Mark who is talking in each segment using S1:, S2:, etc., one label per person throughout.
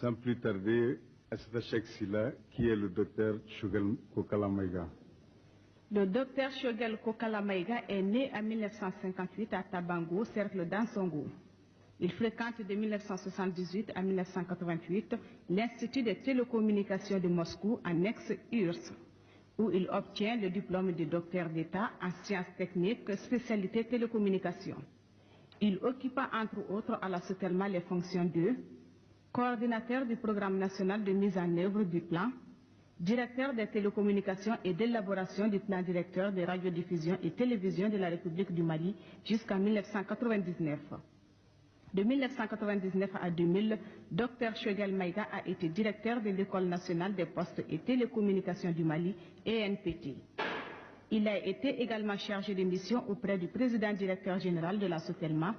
S1: Sans plus tarder, Aïssata Cheikh Sylla, qui est le docteur Choguel Kokala Maïga.
S2: Le docteur Choguel Kokala Maïga est né en 1958 à Tabango, cercle d'Ansongo. Il fréquente de 1978 à 1988 l'Institut des télécommunications de Moscou, en ex-URSS, où il obtient le diplôme de docteur d'État en sciences techniques, spécialité télécommunications. Il occupa entre autres à la Sotelma les fonctions de coordinateur du programme national de mise en œuvre du plan, directeur des télécommunications et d'élaboration du plan directeur de radiodiffusion et télévision de la République du Mali jusqu'en 1999. De 1999 à 2000, Dr Choguel Maïga a été directeur de l'École nationale des postes et télécommunications du Mali, ENPT. Il a été également chargé de mission auprès du président directeur général de la Sotelma.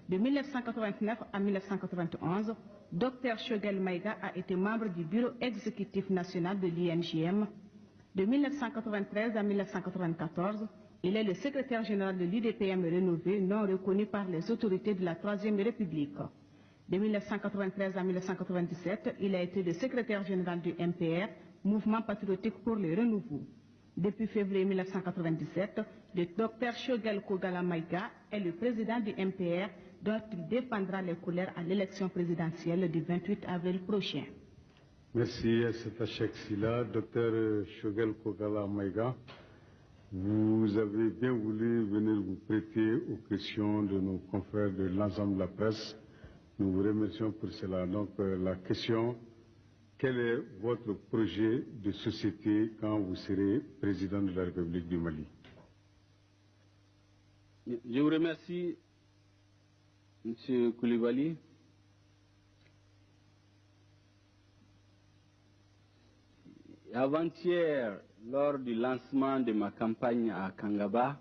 S2: De 1989 à 1991, Dr Choguel Maïga a été membre du bureau exécutif national de l'INGM. De 1993 à 1994, il est le secrétaire général de l'UDPM rénové, non reconnu par les autorités de la Troisième République. De 1993 à 1997, il a été le secrétaire général du MPR, Mouvement patriotique pour le renouveau. Depuis février 1997, le docteur Choguel Kokala Maïga est le président du MPR, dont il défendra les couleurs à l'élection présidentielle du 28 avril prochain.
S1: Merci Aïssata Cheikh Sylla. Docteur Choguel Kokala Maïga, vous avez bien voulu venir vous prêter aux questions de nos confrères de l'ensemble de la presse. Nous vous remercions pour cela. Donc la question: quel est votre projet de société quand vous serez président de la République du Mali?
S3: Je vous remercie, M. Koulibaly. Avant-hier, lors du lancement de ma campagne à Kangaba,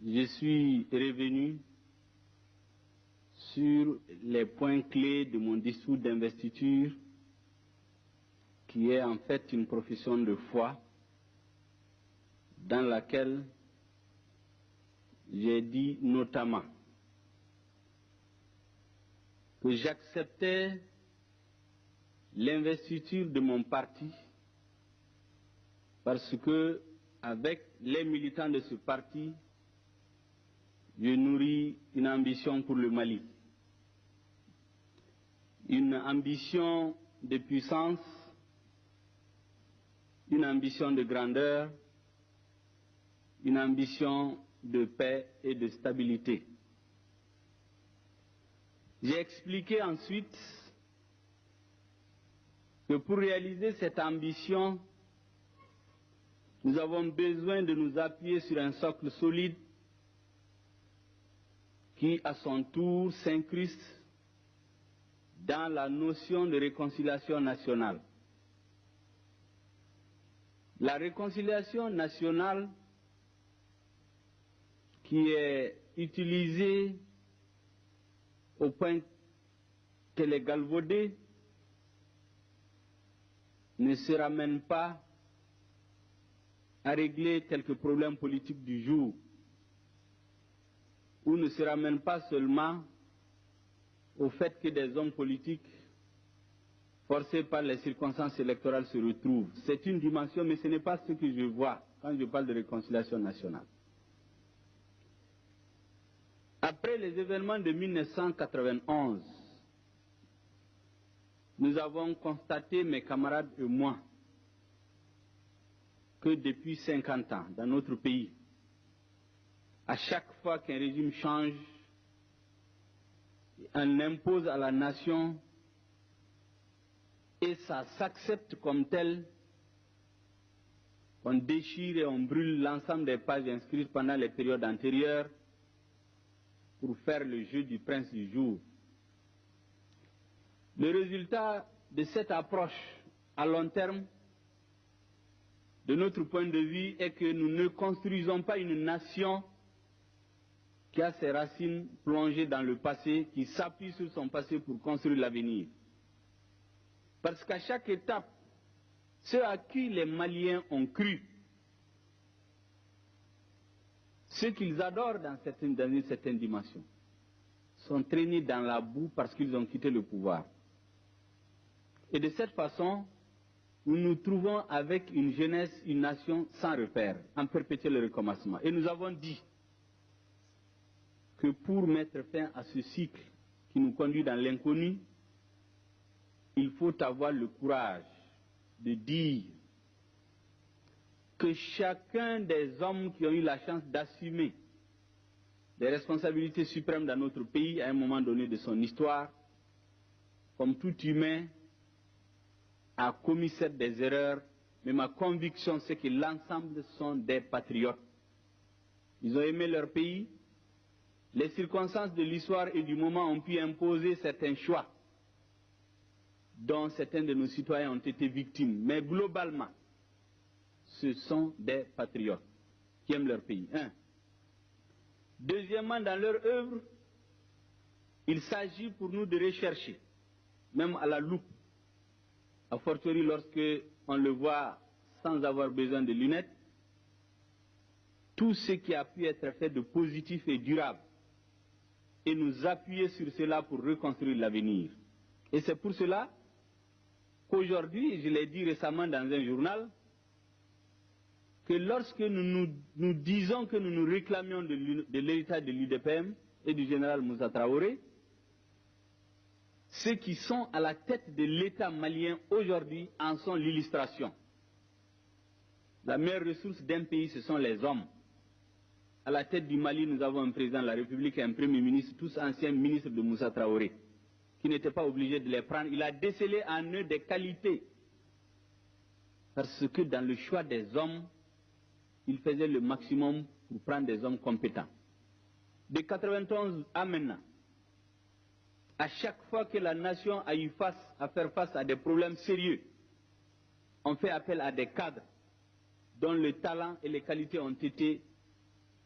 S3: je suis revenu sur les points clés de mon discours d'investiture, qui est en fait une profession de foi dans laquelle j'ai dit notamment que j'acceptais l'investiture de mon parti parce que, avec les militants de ce parti, je nourris une ambition pour le Mali. Une ambition de puissance, une ambition de grandeur, une ambition de paix et de stabilité. J'ai expliqué ensuite que pour réaliser cette ambition, nous avons besoin de nous appuyer sur un socle solide qui, à son tour, s'incruste dans la notion de réconciliation nationale. La réconciliation nationale qui est utilisée au point qu'elle est galvaudée ne se ramène pas à régler quelques problèmes politiques du jour, ou ne se ramène pas seulement au fait que des hommes politiques forcés par les circonstances électorales se retrouvent. C'est une dimension, mais ce n'est pas ce que je vois quand je parle de réconciliation nationale. Après les événements de 1991, nous avons constaté, mes camarades et moi, que depuis 50 ans, dans notre pays, à chaque fois qu'un régime change, on impose à la nation, et ça s'accepte comme tel, on déchire et on brûle l'ensemble des pages inscrites pendant les périodes antérieures pour faire le jeu du prince du jour. Le résultat de cette approche à long terme, de notre point de vue, est que nous ne construisons pas une nation qui a ses racines plongées dans le passé, qui s'appuie sur son passé pour construire l'avenir. Parce qu'à chaque étape, ceux à qui les Maliens ont cru, ceux qu'ils adorent dans une certaine dimension, sont traînés dans la boue parce qu'ils ont quitté le pouvoir. Et de cette façon, nous nous trouvons avec une jeunesse, une nation sans repère, en perpétuel recommencement. Et nous avons dit que pour mettre fin à ce cycle qui nous conduit dans l'inconnu, il faut avoir le courage de dire que chacun des hommes qui ont eu la chance d'assumer des responsabilités suprêmes dans notre pays à un moment donné de son histoire, comme tout humain, a commis certes des erreurs, mais ma conviction c'est que l'ensemble sont des patriotes. Ils ont aimé leur pays. Les circonstances de l'histoire et du moment ont pu imposer certains choix dont certains de nos citoyens ont été victimes. Mais globalement, ce sont des patriotes qui aiment leur pays. Un. Deuxièmement, dans leur œuvre, il s'agit pour nous de rechercher, même à la loupe, a fortiori lorsque on le voit sans avoir besoin de lunettes, tout ce qui a pu être fait de positif et durable, et nous appuyer sur cela pour reconstruire l'avenir. Et c'est pour cela qu'aujourd'hui, je l'ai dit récemment dans un journal, que lorsque nous disons que nous nous réclamions de l'héritage de l'UDPM et du général Moussa Traoré, ceux qui sont à la tête de l'État malien aujourd'hui en sont l'illustration. La meilleure ressource d'un pays, ce sont les hommes. À la tête du Mali, nous avons un président de la République et un premier ministre, tous anciens ministres de Moussa Traoré, qui n'étaient pas obligés de les prendre. Il a décelé en eux des qualités. Parce que dans le choix des hommes, il faisait le maximum pour prendre des hommes compétents. De 91 à maintenant, à chaque fois que la nation a eu à faire face à des problèmes sérieux, on fait appel à des cadres dont le talent et les qualités ont été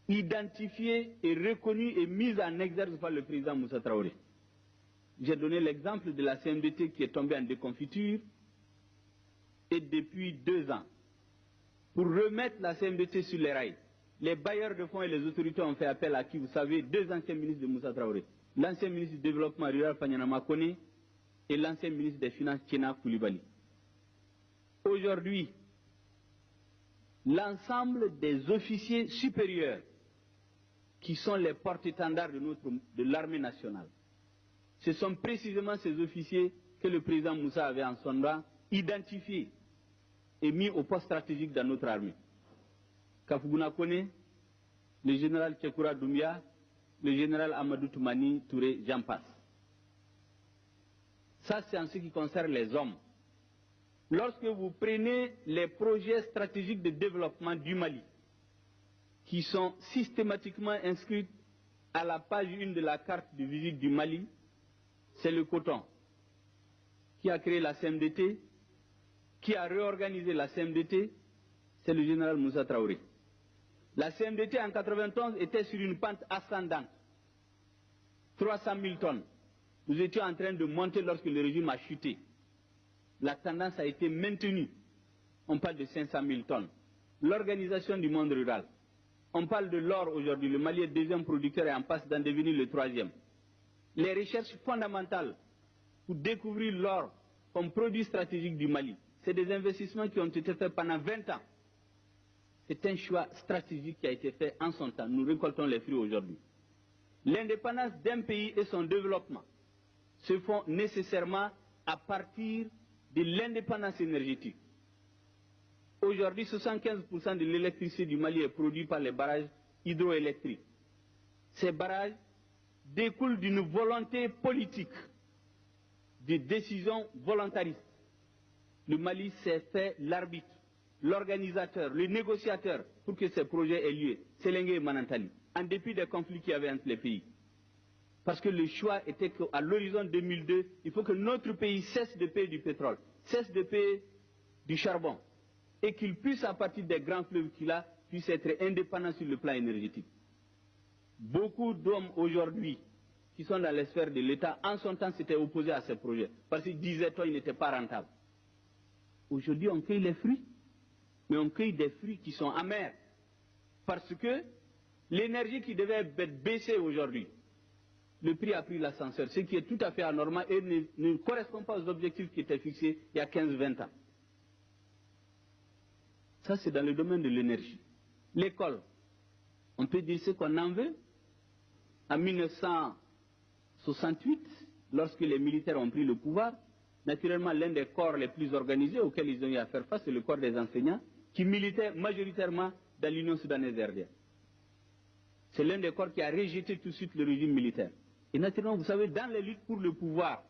S3: identifiés et reconnus et mis en exergue par le président Moussa Traoré. J'ai donné l'exemple de la CMDT qui est tombée en déconfiture et depuis 2 ans, pour remettre la CMDT sur les rails, les bailleurs de fonds et les autorités ont fait appel à qui, vous savez, 2 anciens ministres de Moussa Traoré. L'ancien ministre du Développement rural, Fanyana Makone, et l'ancien ministre des Finances, Tchena Koulibaly. Aujourd'hui, l'ensemble des officiers supérieurs qui sont les porte-étendards de l'armée nationale, ce sont précisément ces officiers que le président Moussa avait en son droit identifiés et mis au poste stratégique dans notre armée. Kafuguna Kone, le général Tchekoura Doumbia, le général Amadou Toumani Touré, j'en passe. Ça, c'est en ce qui concerne les hommes. Lorsque vous prenez les projets stratégiques de développement du Mali, qui sont systématiquement inscrits à la page 1 de la carte de visite du Mali, c'est le coton qui a créé la CMDT, qui a réorganisé la CMDT, c'est le général Moussa Traoré. La CMDT en 91 était sur une pente ascendante, 300 000 tonnes. Nous étions en train de monter lorsque le régime a chuté. La tendance a été maintenue. On parle de 500 000 tonnes. L'organisation du monde rural. On parle de l'or aujourd'hui. Le Mali est le 2e producteur et en passe d'en devenir le 3e. Les recherches fondamentales pour découvrir l'or comme produit stratégique du Mali, c'est des investissements qui ont été faits pendant 20 ans. C'est un choix stratégique qui a été fait en son temps. Nous récoltons les fruits aujourd'hui. L'indépendance d'un pays et son développement se font nécessairement à partir de l'indépendance énergétique. Aujourd'hui, 75% de l'électricité du Mali est produite par les barrages hydroélectriques. Ces barrages découlent d'une volonté politique, de décisions volontaristes. Le Mali s'est fait l'arbitre, l'organisateur, le négociateur pour que ces projets aient lieu. Séléngué et Manantali, en dépit des conflits qu'il y avait entre les pays. Parce que le choix était qu'à l'horizon 2002, il faut que notre pays cesse de payer du pétrole, cesse de payer du charbon, et qu'il puisse, à partir des grands fleuves qu'il a, puisse être indépendant sur le plan énergétique. Beaucoup d'hommes aujourd'hui qui sont dans les sphères de l'État, en son temps, s'étaient opposés à ces projets, parce qu'ils disaient qu'ils n'étaient pas rentables. Aujourd'hui, on cueille les fruits, mais on cueille des fruits qui sont amers, parce que l'énergie qui devait être baissée aujourd'hui, le prix a pris l'ascenseur, ce qui est tout à fait anormal et ne correspond pas aux objectifs qui étaient fixés il y a 15-20 ans. Ça, c'est dans le domaine de l'énergie. L'école, on peut dire ce qu'on en veut. En 1968, lorsque les militaires ont pris le pouvoir, naturellement, l'un des corps les plus organisés auxquels ils ont eu à faire face, c'est le corps des enseignants, qui militaient majoritairement dans l'Union soudanaise RDA. C'est l'un des corps qui a rejeté tout de suite le régime militaire. Et naturellement, vous savez, dans les luttes pour le pouvoir,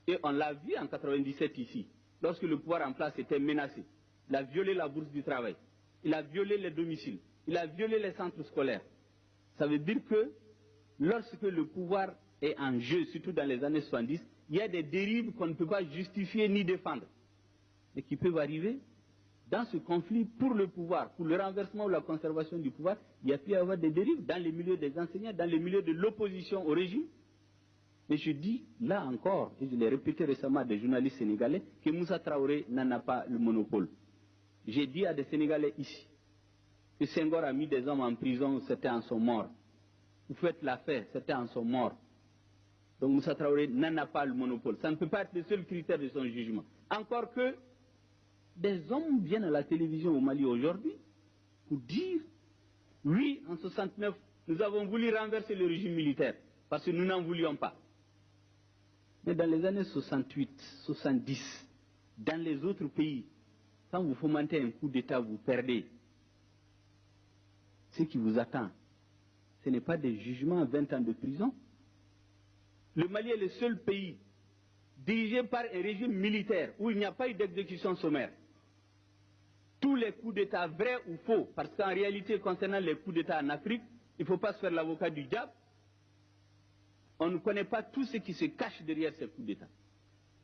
S3: et on l'a vu en 97 ici, lorsque le pouvoir en place était menacé, il a violé la bourse du travail, il a violé les domiciles, il a violé les centres scolaires. Ça veut dire que lorsque le pouvoir est en jeu, surtout dans les années 70, il y a des dérives qu'on ne peut pas justifier ni défendre, mais qui peuvent arriver. Dans ce conflit pour le pouvoir, pour le renversement ou la conservation du pouvoir, il y a pu y avoir des dérives dans les milieux des enseignants, dans les milieux de l'opposition au régime. Mais je dis, là encore, et je l'ai répété récemment à des journalistes sénégalais, que Moussa Traoré n'en a pas le monopole. J'ai dit à des Sénégalais ici, que Senghor a mis des hommes en prison, certains en sont morts. Vous faites l'affaire, certains en sont morts. Donc Moussa Traoré n'en a pas le monopole. Ça ne peut pas être le seul critère de son jugement. Encore que des hommes viennent à la télévision au Mali aujourd'hui pour dire, oui, en 69, nous avons voulu renverser le régime militaire, parce que nous n'en voulions pas. Mais dans les années 68, 70, dans les autres pays, quand vous fomentez un coup d'État, vous perdez. Ce qui vous attend, ce n'est pas des jugements à 20 ans de prison. Le Mali est le seul pays dirigé par un régime militaire où il n'y a pas eu d'exécution sommaire. Tous les coups d'État, vrais ou faux, parce qu'en réalité, concernant les coups d'État en Afrique, il ne faut pas se faire l'avocat du diable. On ne connaît pas tout ce qui se cache derrière ces coups d'État.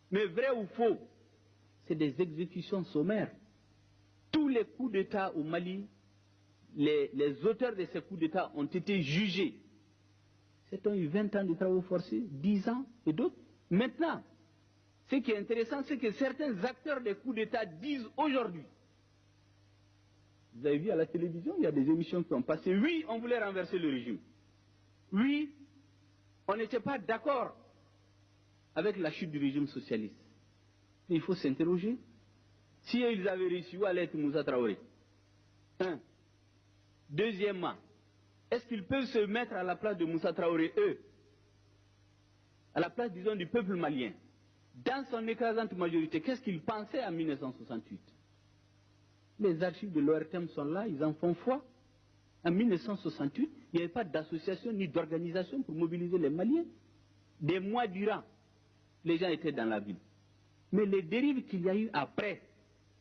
S3: Mais vrai ou faux, c'est des exécutions sommaires. Tous les coups d'État au Mali, les auteurs de ces coups d'État ont été jugés. Certains ont eu 20 ans de travaux forcés, 10 ans et d'autres. Maintenant, ce qui est intéressant, c'est que certains acteurs des coups d'État disent aujourd'hui, vous avez vu à la télévision, il y a des émissions qui ont passé, oui, on voulait renverser le régime. Oui, on n'était pas d'accord avec la chute du régime socialiste. Mais il faut s'interroger. Si ils avaient réussi, où allait être Moussa Traoré? Un. Deuxièmement, est-ce qu'ils peuvent se mettre à la place de Moussa Traoré, eux, à la place, disons, du peuple malien? Dans son écrasante majorité, qu'est-ce qu'ils pensaient en 1968? Les archives de l'ORTM sont là, ils en font foi. En 1968, il n'y avait pas d'association ni d'organisation pour mobiliser les Maliens. Des mois durant, les gens étaient dans la ville. Mais les dérives qu'il y a eu après,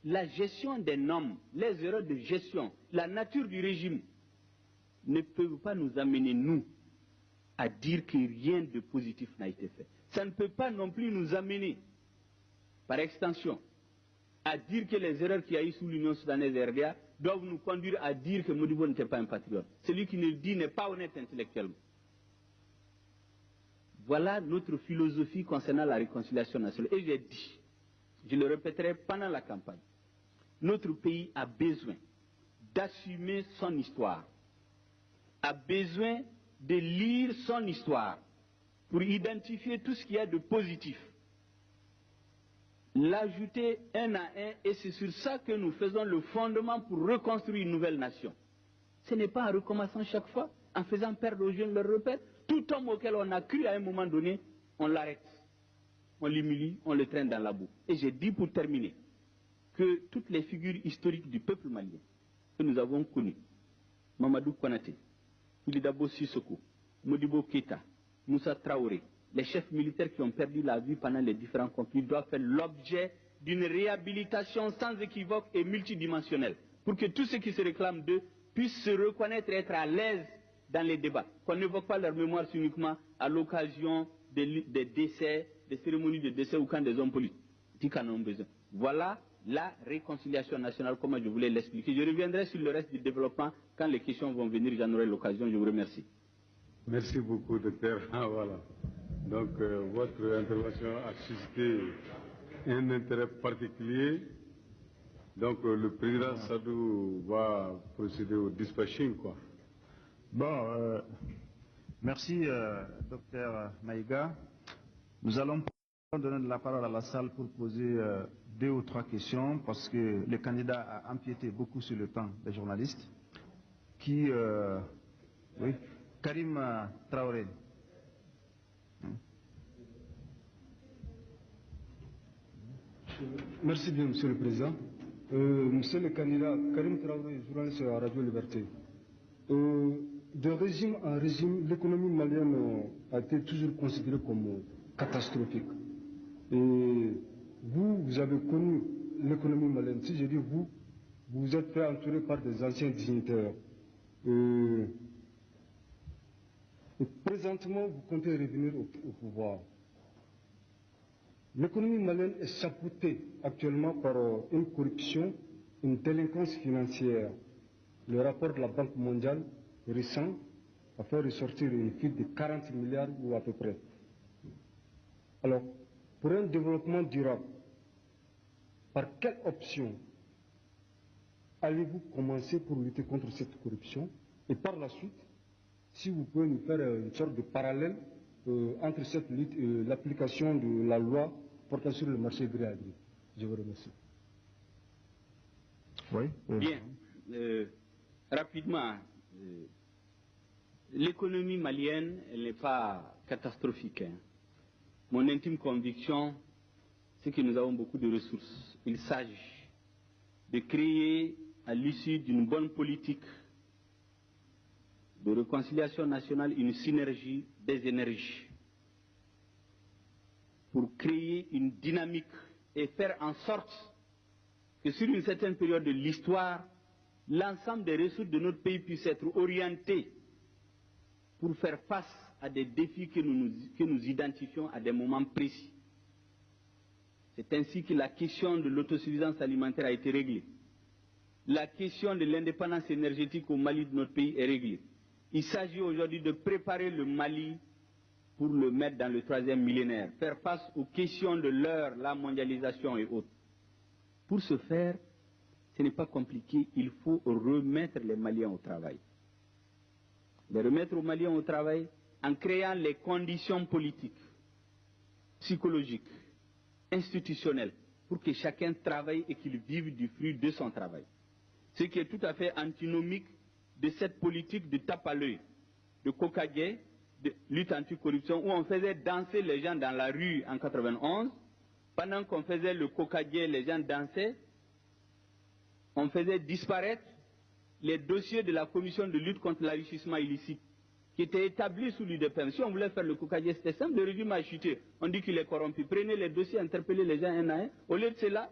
S3: la gestion des normes, les erreurs de gestion, la nature du régime, ne peuvent pas nous amener, nous, à dire que rien de positif n'a été fait. Ça ne peut pas non plus nous amener, par extension, à dire que les erreurs qu'il y a eu sous l'Union soudanaise et RDA doivent nous conduire à dire que Modibo n'était pas un patriote. Celui qui le dit n'est pas honnête intellectuellement. Voilà notre philosophie concernant la réconciliation nationale. Et j'ai dit, je le répéterai pendant la campagne, notre pays a besoin d'assumer son histoire, a besoin de lire son histoire pour identifier tout ce qu'il y a de positif, l'ajouter un à un, et c'est sur ça que nous faisons le fondement pour reconstruire une nouvelle nation. Ce n'est pas en recommençant chaque fois, en faisant perdre aux jeunes leur repère. Tout homme auquel on a cru à un moment donné, on l'arrête, on l'humilie, on le traîne dans la boue. Et j'ai dit pour terminer que toutes les figures historiques du peuple malien que nous avons connues, Mamadou Konaté, Ilidabo Sissoko, Modibo Keïta, Moussa Traoré, les chefs militaires qui ont perdu la vie pendant les différents conflits doivent faire l'objet d'une réhabilitation sans équivoque et multidimensionnelle, pour que tous ceux qui se réclament d'eux puissent se reconnaître et être à l'aise dans les débats, qu'on n'évoque pas leur mémoire uniquement à l'occasion des décès, des cérémonies de décès ou quand des hommes politiques en ont besoin. Voilà la réconciliation nationale, comme je voulais l'expliquer. Je reviendrai sur le reste du développement quand les questions vont venir, j'en aurai l'occasion. Je vous remercie.
S1: Merci beaucoup, docteur. Voilà. Donc, votre intervention a suscité un intérêt particulier. Donc, le président Sadou va procéder au dispatching, quoi.
S4: Bon, Merci, docteur Maïga. Nous allons donner la parole à la salle pour poser 2 ou 3 questions parce que le candidat a empiété beaucoup sur le temps des journalistes. Oui, Karim Traoré.
S5: Merci bien, Monsieur le Président. Monsieur le candidat, Karim Traoré, journaliste à Radio Liberté. De régime en régime, l'économie malienne a été toujours considérée comme catastrophique. Et vous avez connu l'économie malienne. Si je dis vous, vous êtes fait entourer par des anciens dignitaires. Et présentement, vous comptez revenir au pouvoir. L'économie malienne est chapeautée actuellement par une corruption, une délinquance financière. Le rapport de la Banque mondiale récent a fait ressortir une fuite de 40 milliards ou à peu près. Alors, pour un développement durable, par quelle option allez-vous commencer pour lutter contre cette corruption? Et par la suite, si vous pouvez nous faire une sorte de parallèle entre cette lutte et l'application de la loi portant sur le marché gré à gré. Je vous remercie.
S4: Oui.
S3: Bien. Rapidement, l'économie malienne, elle n'est pas catastrophique. Hein. Mon intime conviction, c'est que nous avons beaucoup de ressources. Il s'agit de créer, à l'issue d'une bonne politique de réconciliation nationale, une synergie des énergies pour créer une dynamique et faire en sorte que sur une certaine période de l'histoire, l'ensemble des ressources de notre pays puissent être orientées pour faire face à des défis que nous identifions à des moments précis. C'est ainsi que la question de l'autosuffisance alimentaire a été réglée. La question de l'indépendance énergétique au Mali de notre pays est réglée. Il s'agit aujourd'hui de préparer le Mali pour le mettre dans le 3e millénaire, faire face aux questions de l'heure, la mondialisation et autres. Pour ce faire, ce n'est pas compliqué, il faut remettre les Maliens au travail. Les remettre aux Maliens au travail en créant les conditions politiques, psychologiques, institutionnelles, pour que chacun travaille et qu'il vive du fruit de son travail. Ce qui est tout à fait antinomique de cette politique de tape à l'œil, de cocaguet, de lutte anticorruption, où on faisait danser les gens dans la rue en 91, pendant qu'on faisait le cocaguet, les gens dansaient, on faisait disparaître les dossiers de la commission de lutte contre l'enrichissement illicite, qui étaient établis sous l'UDPM. Si on voulait faire le cocaguet, c'était simple, le régime a chuté. On dit qu'il est corrompu. Prenez les dossiers, interpellez les gens un à un. Au lieu de cela,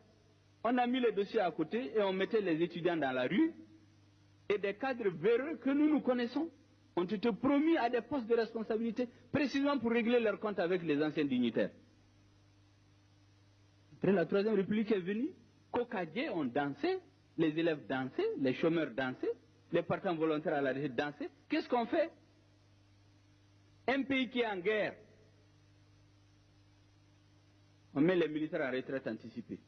S3: on a mis les dossiers à côté et on mettait les étudiants dans la rue. Et des cadres véreux que nous connaissons ont été promis à des postes de responsabilité, précisément pour régler leurs comptes avec les anciens dignitaires. Après la Troisième République est venue, cocaguet ont dansé, les élèves dansaient, les chômeurs dansaient, les partants volontaires à la retraite dansaient. Qu'est-ce qu'on fait? Un pays qui est en guerre, on met les militaires en retraite anticipée.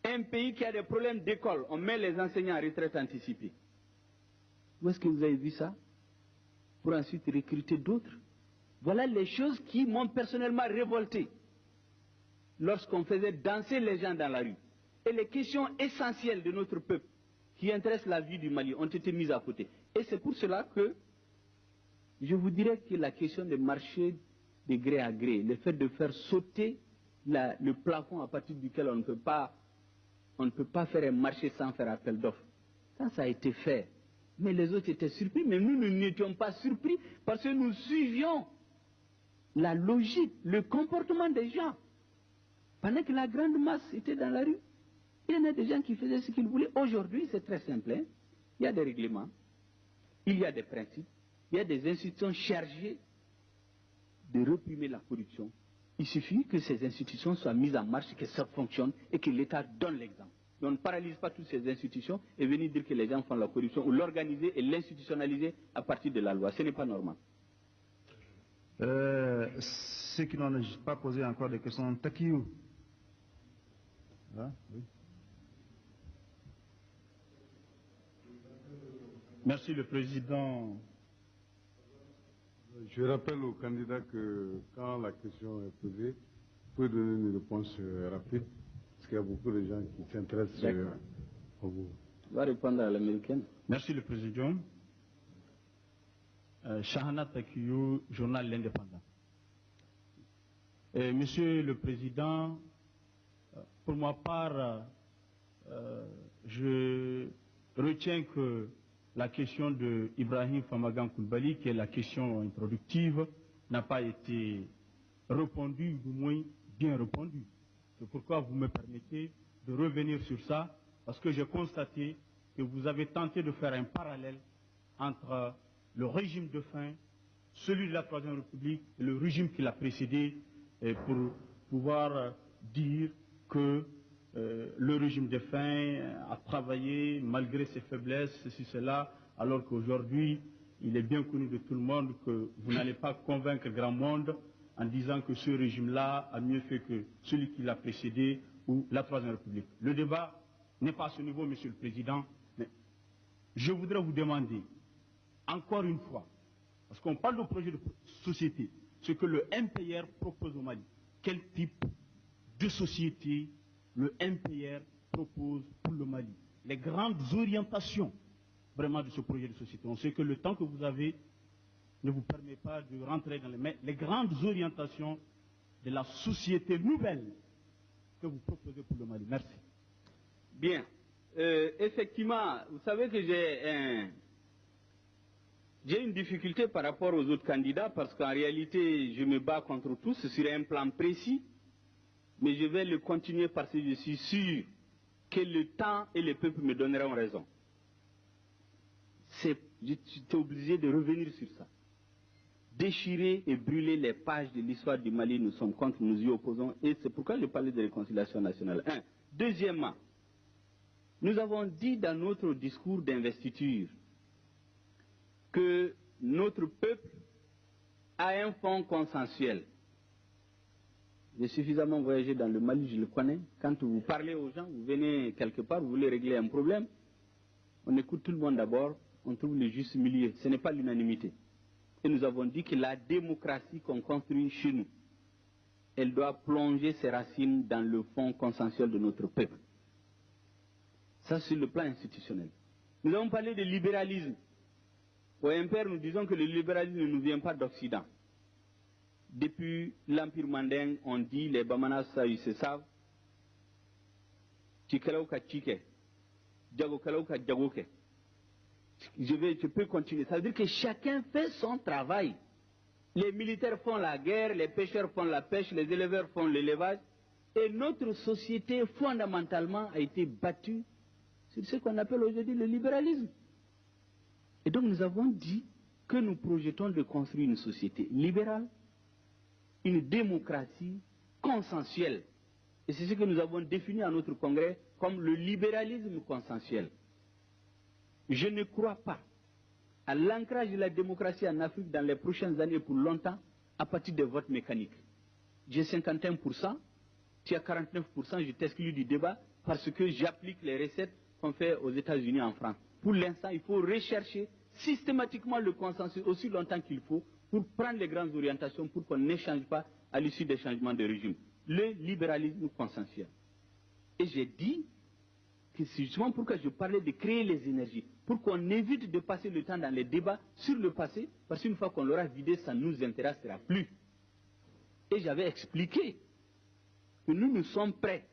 S3: Un pays qui a des problèmes d'école, on met les enseignants en retraite anticipée. Où est-ce que vous avez vu ça? Pour ensuite recruter d'autres. Voilà les choses qui m'ont personnellement révolté lorsqu'on faisait danser les gens dans la rue. Et les questions essentielles de notre peuple qui intéressent la vie du Mali ont été mises à côté. Et c'est pour cela que je vous dirais que la question des marchés de gré à gré, le fait de faire sauter le plafond à partir duquel on ne peut pas faire un marché sans faire appel d'offres, ça a été fait. Mais les autres étaient surpris, mais nous n'étions pas surpris parce que nous suivions la logique, le comportement des gens. Pendant que la grande masse était dans la rue, il y en a des gens qui faisaient ce qu'ils voulaient. Aujourd'hui, c'est très simple. Hein? Il y a des règlements, il y a des principes, il y a des institutions chargées de réprimer la corruption. Il suffit que ces institutions soient mises en marche, que ça fonctionne et que l'État donne l'exemple. On ne paralyse pas toutes ces institutions et venir dire que les gens font la corruption ou l'organiser et l'institutionnaliser à partir de la loi. Ce n'est pas normal.
S4: Ceux qui n'ont pas posé encore des questions, Takiou. Hein? Oui.
S6: Merci le Président
S1: Je rappelle aux candidats que quand la question est posée, vous pouvez donner une réponse rapide, parce qu'il y a beaucoup de gens qui s'intéressent à vous.
S3: Je vais répondre à l'américaine.
S4: Merci le Président. Shahana Takiyo, journal L'Indépendant. Monsieur le Président, pour ma part, je retiens que la question de Ibrahim Famagan Koulibaly, qui est la question introductive, n'a pas été répondue, du moins bien répondue. C'est pourquoi vous me permettez de revenir sur ça, parce que j'ai constaté que vous avez tenté de faire un parallèle entre le régime de faim, celui de la Troisième République et le régime qui l'a précédé, pour pouvoir dire que le régime de faim a travaillé malgré ses faiblesses, ceci, cela, alors qu'aujourd'hui, il est bien connu de tout le monde que vous n'allez pas convaincre grand monde en disant que ce régime-là a mieux fait que celui qui l'a précédé ou la Troisième République. Le débat n'est pas à ce niveau, Monsieur le Président, mais je voudrais vous demander, encore une fois, parce qu'on parle de projet de société, ce que le MPR propose au Mali. Quel type de société le MPR propose pour le Mali? Les grandes orientations vraiment de ce projet de société. On sait que le temps que vous avez ne vous permet pas de rentrer dans les grandes orientations de la société nouvelle que vous proposez pour le Mali. Merci.
S3: Bien. Effectivement, vous savez que j'ai une difficulté par rapport aux autres candidats parce qu'en réalité, je me bats contre tous sur un plan précis, mais je vais le continuer parce que je suis sûr que le temps et le peuple me donneront raison. J'étais obligé de revenir sur ça. Déchirer et brûler les pages de l'histoire du Mali, nous sommes contre, nous y opposons, et c'est pourquoi je parlais de réconciliation nationale. Deuxièmement, nous avons dit dans notre discours d'investiture que notre peuple a un fonds consensuel. J'ai suffisamment voyagé dans le Mali, je le connais. Quand vous parlez aux gens, vous venez quelque part, vous voulez régler un problème, on écoute tout le monde d'abord, on trouve le juste milieu. Ce n'est pas l'unanimité. Et nous avons dit que la démocratie qu'on construit chez nous, elle doit plonger ses racines dans le fonds consensuel de notre peuple. Ça, sur le plan institutionnel. Nous avons parlé de libéralisme. Au MPR, nous disons que le libéralisme ne nous vient pas d'Occident. Depuis l'Empire manding, on dit, les Bamanas, ça, ils se savent. Tchikelauka Tchike, Djagokelauka Djagoke. Je peux continuer. Ça veut dire que chacun fait son travail. Les militaires font la guerre, les pêcheurs font la pêche, les éleveurs font l'élevage. Et notre société, fondamentalement, a été battue sur ce qu'on appelle aujourd'hui le libéralisme. Et donc nous avons dit que nous projetons de construire une société libérale, une démocratie consensuelle. Et c'est ce que nous avons défini à notre congrès comme le libéralisme consensuel. Je ne crois pas à l'ancrage de la démocratie en Afrique dans les prochaines années pour longtemps à partir des votes mécaniques. J'ai 51%, tu as 49%, je t'exclus du débat parce que j'applique les recettes qu'on fait aux États-Unis et en France. Pour l'instant, il faut rechercher systématiquement le consensus aussi longtemps qu'il faut pour prendre les grandes orientations pour qu'on n'échange pas à l'issue des changements de régime. Le libéralisme consensuel. Et j'ai dit que c'est justement pourquoi je parlais de créer les énergies, pour qu'on évite de passer le temps dans les débats sur le passé, parce qu'une fois qu'on l'aura vidé, ça ne nous intéressera plus. Et j'avais expliqué que nous sommes prêts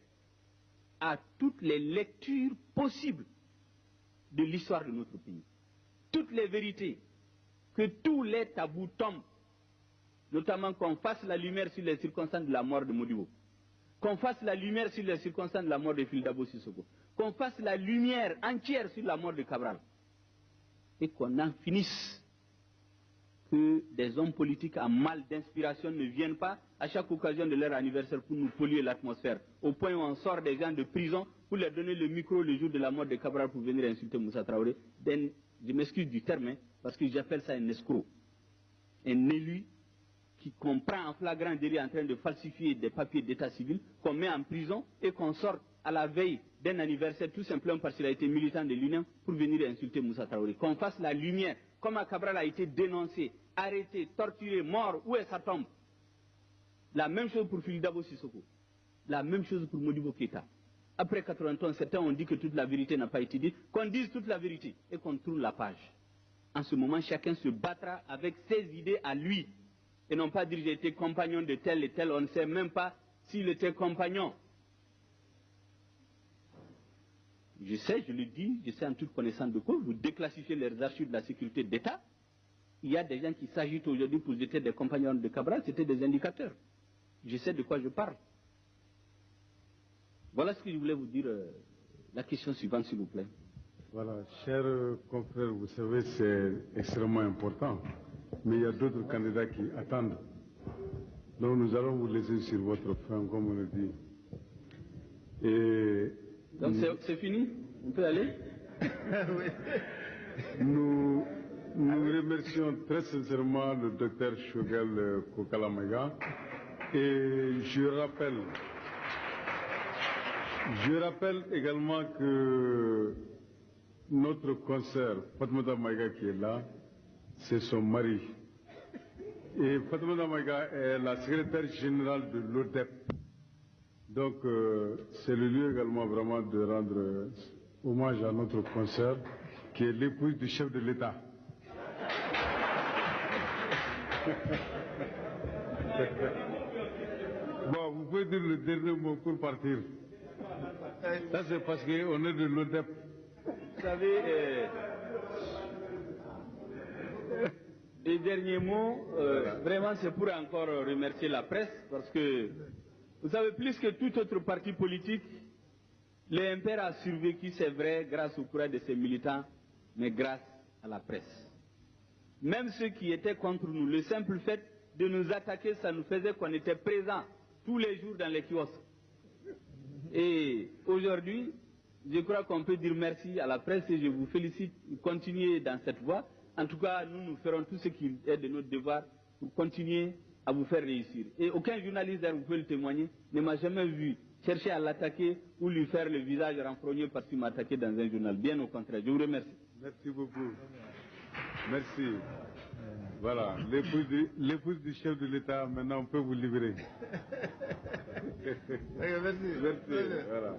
S3: à toutes les lectures possibles de l'histoire de notre pays. Toutes les vérités, que tous les tabous tombent, notamment qu'on fasse la lumière sur les circonstances de la mort de Modibo, qu'on fasse la lumière sur les circonstances de la mort de Fildabo Sissoko, qu'on fasse la lumière entière sur la mort de Cabral, et qu'on en finisse, que des hommes politiques à mal d'inspiration ne viennent pas à chaque occasion de leur anniversaire pour nous polluer l'atmosphère, au point où on sort des gens de prison pour leur donner le micro le jour de la mort de Cabral pour venir insulter Moussa Traoré. Je m'excuse du terme, parce que j'appelle ça un escroc. Un élu qu'on prend en flagrant délit en train de falsifier des papiers d'état civil, qu'on met en prison et qu'on sort à la veille d'un anniversaire tout simplement parce qu'il a été militant de l'Union pour venir insulter Moussa Traoré. Qu'on fasse la lumière, comme Cabral a été dénoncé arrêté, torturé, mort, où est sa tombe? La même chose pour Philidabo Sissoko. La même chose pour Modibo Keïta. Après 91, certains ont dit que toute la vérité n'a pas été dite. Qu'on dise toute la vérité et qu'on tourne la page. En ce moment, chacun se battra avec ses idées à lui. Et non pas dire j'ai été compagnon de tel et tel. On ne sait même pas s'il était compagnon. Je sais, je le dis, je sais en toute connaissance de cause, vous déclassifiez les archives de la sécurité d'État. Il y a des gens qui s'agitent aujourd'hui pour jeter des compagnons de Cabral, c'était des indicateurs. Je sais de quoi je parle. Voilà ce que je voulais vous dire. La question suivante, s'il vous plaît.
S1: Voilà, chers confrères, vous savez, c'est extrêmement important. Mais il y a d'autres candidats qui attendent. Donc nous allons vous laisser sur votre faim, comme on le dit. Et
S3: donc c'est fini? On peut aller?
S1: Oui. Nous remercions très sincèrement le docteur Choguel Kokala Maïga. Et je rappelle également que notre consoeur, Fatoumata Maïga qui est là, c'est son mari. Et Fatoumata Maïga est la secrétaire générale de l'ODEP. Donc c'est le lieu également vraiment de rendre hommage à notre consoeur, qui est l'épouse du chef de l'État. Bon, vous pouvez dire le dernier mot pour partir. Ça c'est parce qu'on est de l'ODEP.
S3: Vous savez, les derniers mots, vraiment c'est pour encore remercier la presse, parce que, vous savez, plus que tout autre parti politique, le MPR a survécu, c'est vrai, grâce au courage de ses militants, mais grâce à la presse. Même ceux qui étaient contre nous, le simple fait de nous attaquer, ça nous faisait qu'on était présents tous les jours dans les kiosques. Et aujourd'hui, je crois qu'on peut dire merci à la presse et je vous félicite de continuer dans cette voie. En tout cas, nous ferons tout ce qui est de notre devoir pour continuer à vous faire réussir. Et aucun journaliste, vous pouvez le témoigner, ne m'a jamais vu chercher à l'attaquer ou lui faire le visage renfrogné parce qu'il m'a attaqué dans un journal. Bien au contraire. Je vous remercie.
S1: Merci beaucoup. Merci. Voilà, l'épouse du chef de l'État, maintenant on peut vous libérer.
S4: Merci.
S1: Merci. Voilà.